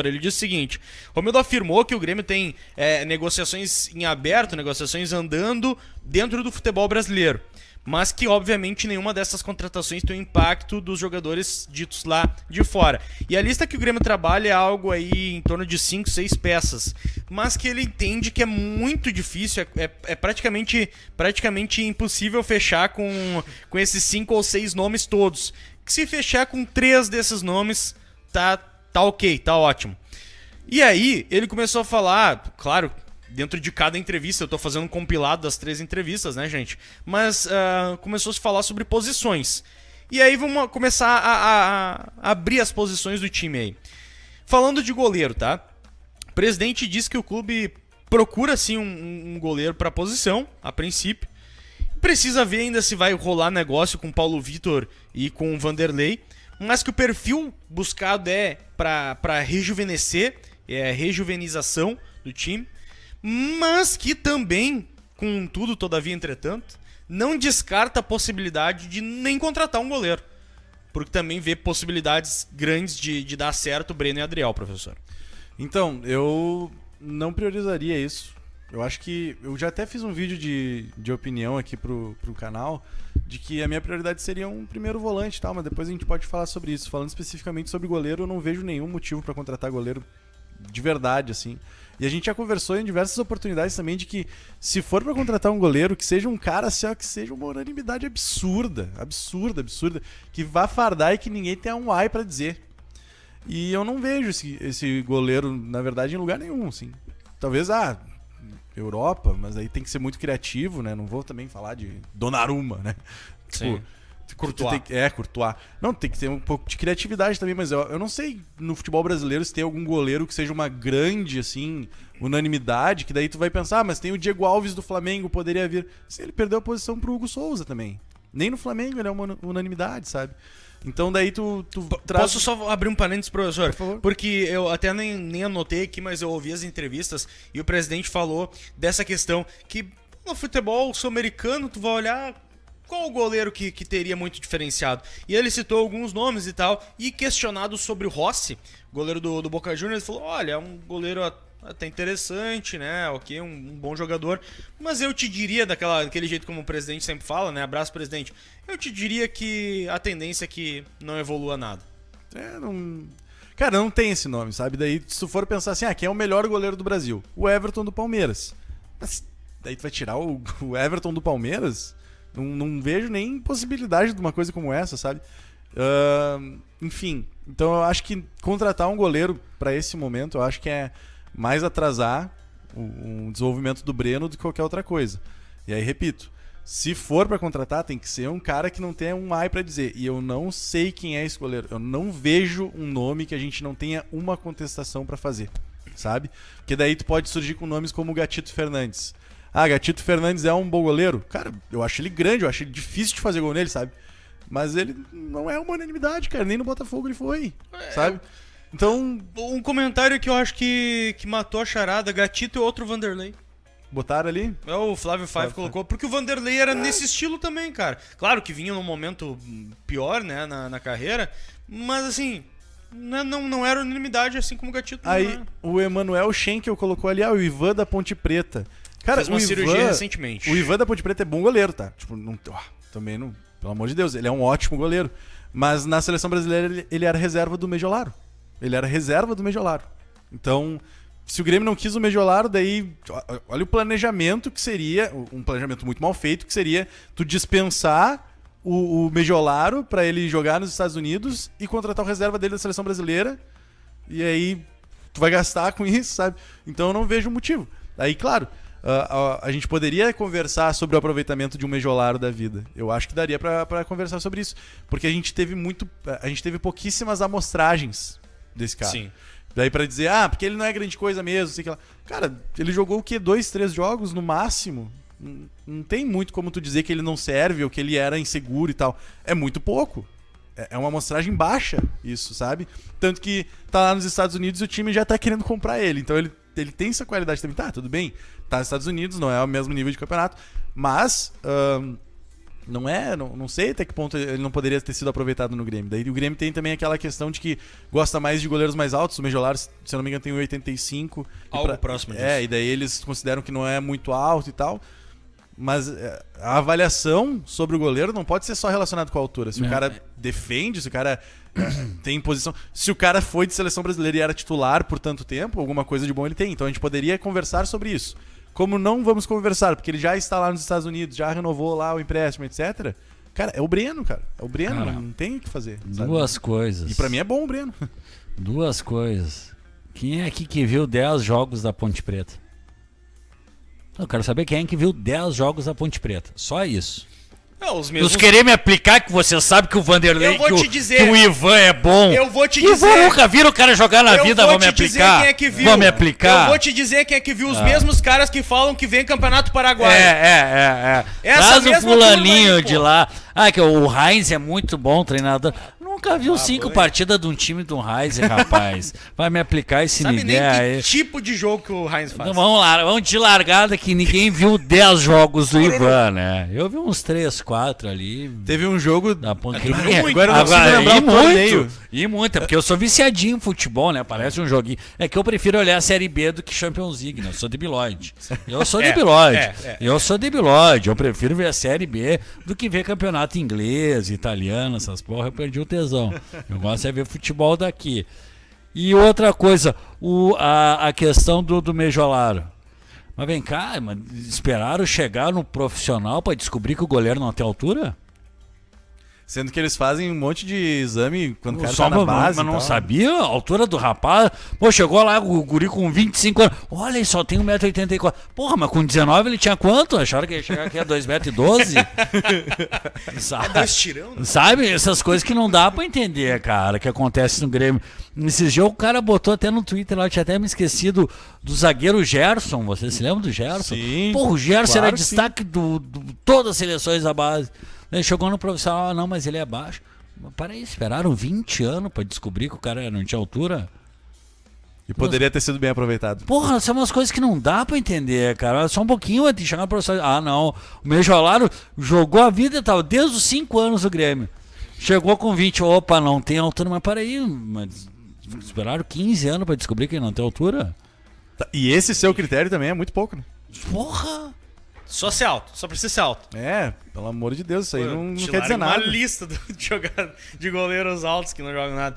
Ele diz o seguinte: Romildo afirmou que o Grêmio tem negociações em aberto, negociações andando dentro do futebol brasileiro, mas que obviamente nenhuma dessas contratações tem o impacto dos jogadores ditos lá de fora. E a lista que o Grêmio trabalha é algo aí em torno de 5, 6 peças, mas que ele entende que é muito difícil, é praticamente impossível fechar com esses 5 ou 6 nomes todos. Que se fechar com 3 desses nomes, tá ok, tá ótimo. E aí, ele começou a falar, claro, dentro de cada entrevista, eu tô fazendo um compilado das 3 entrevistas, né, gente? Mas começou a se falar sobre posições. E aí vamos começar a abrir as posições do time aí. Falando de goleiro, tá? O presidente disse que o clube procura sim um goleiro pra posição, a princípio. Precisa ver ainda se vai rolar negócio com o Paulo Vitor e com o Vanderlei. Mas que o perfil buscado é para rejuvenescer, é a rejuvenização do time, mas que também, contudo, todavia, entretanto, não descarta a possibilidade de nem contratar um goleiro, porque também vê possibilidades grandes de dar certo o Breno e Adriel, professor. Então, eu não priorizaria isso. Eu acho que... Eu já até fiz um vídeo de opinião aqui pro canal, de que a minha prioridade seria um primeiro volante e tal, mas depois a gente pode falar sobre isso. Falando especificamente sobre goleiro, eu não vejo nenhum motivo para contratar goleiro de verdade, assim. E a gente já conversou em diversas oportunidades também de que, se for para contratar um goleiro, que seja um cara assim, ó, que seja uma unanimidade absurda, que vá fardar e que ninguém tenha um ai para dizer. E eu não vejo esse goleiro, na verdade, em lugar nenhum, assim. Talvez, Europa, mas aí tem que ser muito criativo, né? Não vou também falar de Donnarumma, né? Sim. Courtois. Courtois. Não, tem que ter um pouco de criatividade também, mas eu não sei no futebol brasileiro se tem algum goleiro que seja uma grande, assim, unanimidade, que daí tu vai pensar, mas tem o Diego Alves do Flamengo, poderia vir. Se ele perdeu a posição pro Hugo Souza também. Nem no Flamengo ele é uma unanimidade, sabe? Então daí tu traz... Posso só abrir um parênteses, professor? Por favor. Porque eu até nem anotei aqui, mas eu ouvi as entrevistas e o presidente falou dessa questão que no futebol sul-americano tu vai olhar qual o goleiro que teria muito diferenciado. E ele citou alguns nomes e tal, e questionado sobre o Rossi, goleiro do Boca Juniors, ele falou, olha, é um goleiro até interessante, né, ok, um bom jogador, mas eu te diria, daquele jeito como o presidente sempre fala, né, abraço presidente, eu te diria que a tendência é que não evolua nada. Cara, não tem esse nome, sabe? Daí, se tu for pensar assim, quem é o melhor goleiro do Brasil? O Everton do Palmeiras. Mas daí tu vai tirar o Everton do Palmeiras? Não vejo nem possibilidade de uma coisa como essa, sabe? Enfim, então eu acho que contratar um goleiro pra esse momento, eu acho que é mais atrasar o desenvolvimento do Breno do que qualquer outra coisa. E aí, repito, se for pra contratar, tem que ser um cara que não tenha um ai pra dizer. E eu não sei quem é esse goleiro. Eu não vejo um nome que a gente não tenha uma contestação pra fazer, sabe? Porque daí tu pode surgir com nomes como o Gatito Fernandes. Gatito Fernandes é um bom goleiro? Cara, eu acho ele grande, eu acho ele difícil de fazer gol nele, sabe? Mas ele não é uma unanimidade, cara. Nem no Botafogo ele foi, sabe? Então... Um comentário que eu acho que matou a charada, Gatito e outro Vanderlei. Botaram ali? O Flávio Five colocou, porque o Vanderlei era nesse estilo também, cara. Claro que vinha num momento pior, né, na carreira, mas assim... Não era unanimidade, assim como o Gatito. Aí o Emanuel Schenkel colocou ali, o Ivan da Ponte Preta. Cara, fez uma cirurgia recentemente. O Ivan da Ponte Preta é bom goleiro, tá? Tipo, também não... Pelo amor de Deus, ele é um ótimo goleiro. Mas na seleção brasileira ele era reserva do Medjolaro. Então, se o Grêmio não quis o Medjolaro, daí... Olha o planejamento que seria... Um planejamento muito mal feito, que seria tu dispensar o Medjolaro pra ele jogar nos Estados Unidos e contratar o reserva dele da seleção brasileira. E aí tu vai gastar com isso, sabe? Então eu não vejo motivo. Aí, claro... a gente poderia conversar sobre o aproveitamento de um Medjolaro da vida. Eu acho que daria pra conversar sobre isso. Porque a gente teve pouquíssimas amostragens desse cara. Sim. Daí pra dizer, porque ele não é grande coisa mesmo, sei que lá. Cara, ele jogou o quê? 2, 3 jogos no máximo? Não tem muito como tu dizer que ele não serve ou que ele era inseguro e tal. É muito pouco. É uma amostragem baixa isso, sabe? Tanto que tá lá nos Estados Unidos e o time já tá querendo comprar ele. Então ele tem essa qualidade também. Tá, tudo bem. Tá nos Estados Unidos, não é o mesmo nível de campeonato. Mas Não sei até que ponto ele não poderia ter sido aproveitado no Grêmio. Daí o Grêmio tem também aquela questão de que gosta mais de goleiros mais altos. O Mejolar, se eu não me engano, tem 1,85. Algo próximo disso. E daí eles consideram que não é muito alto e tal. Mas a avaliação sobre o goleiro não pode ser só relacionada com a altura. Se o cara defende, se o cara tem posição... Se o cara foi de seleção brasileira e era titular por tanto tempo, alguma coisa de bom ele tem. Então a gente poderia conversar sobre isso. Como não vamos conversar, porque ele já está lá nos Estados Unidos, já renovou lá o empréstimo, etc. Cara, é o Breno, cara. É o Breno, cara, não tem o que fazer. Duas coisas. E pra mim é bom o Breno. Duas coisas. Quem é aqui que viu 10 jogos da Ponte Preta? Eu quero saber quem é que viu 10 jogos da Ponte Preta. Só isso. Os mesmos... Os querer me aplicar que você sabe que o Vanderlei, Eu vou te dizer. que o Ivan é bom. Eu vou te Que dizer. nunca viram o cara jogar na vida, vão me aplicar. Quem é que viu. Vão me aplicar. Eu vou te dizer quem é que viu os mesmos caras que falam que vem Campeonato Paraguaio. Essa Traz o mesma fulaninho turma aí, de pô. lá. Que o Heinz é muito bom treinador. Nunca viu 5 partidas de um time do Heinz, rapaz. Vai me aplicar esse Sabe nem ideia que aí. tipo de jogo que o Heinz faz. Então vamos lá, vamos de largada que ninguém viu 10 jogos do Ivan, né? Eu vi uns 3, 4 ali. Teve um jogo... Da ponta Agora eu não consigo lembrar o torneio. E muito, é porque eu sou viciadinho em futebol, né? Parece um joguinho. É que eu prefiro olhar a Série B do que Champions League, né? Eu sou debilóide. Eu sou debilóide. Eu sou debilóide. Eu prefiro ver a Série B do que ver campeonato inglês, italiano, essas porra. Eu perdi o tesão. Eu gosto é ver futebol daqui. E outra coisa, a questão do Mejolaro. Mas vem cá, esperaram chegar no profissional para descobrir que o goleiro não tem altura? Sendo que eles fazem um monte de exame quando o cara Só tá na base. mas não sabia a altura do rapaz. Pô, chegou lá o guri com 25 anos. Olha, ele só tem 1,84m. Porra, mas com 19 ele tinha quanto? Acharam que ia chegar aqui a 2,12m? É dois tirão, né? Sabe? Essas coisas que não dá pra entender, cara, que acontece no Grêmio. Nesses dias o cara botou até no Twitter lá, eu tinha até me esquecido do zagueiro Gerson. Você se lembra do Gerson? Sim. Porra, o Gerson claro, era destaque do todas as seleções da base. Ele chegou no profissional, não, mas ele é baixo. Mas para aí, esperaram 20 anos pra descobrir que o cara não tinha altura? E poderia ter sido bem aproveitado. Porra, são umas coisas que não dá pra entender, cara. Só um pouquinho antes de chegar no profissional. Não, o Mejolaro jogou a vida e tal, desde os 5 anos do Grêmio. Chegou com 20, opa, não tem altura, mas para aí, mas esperaram 15 anos pra descobrir que ele não tem altura? E esse seu critério também é muito pouco, né? Porra! Só ser alto, só precisa ser alto. Pelo amor de Deus, isso aí não Te quer dizer larga nada. uma lista de goleiros altos que não jogam nada.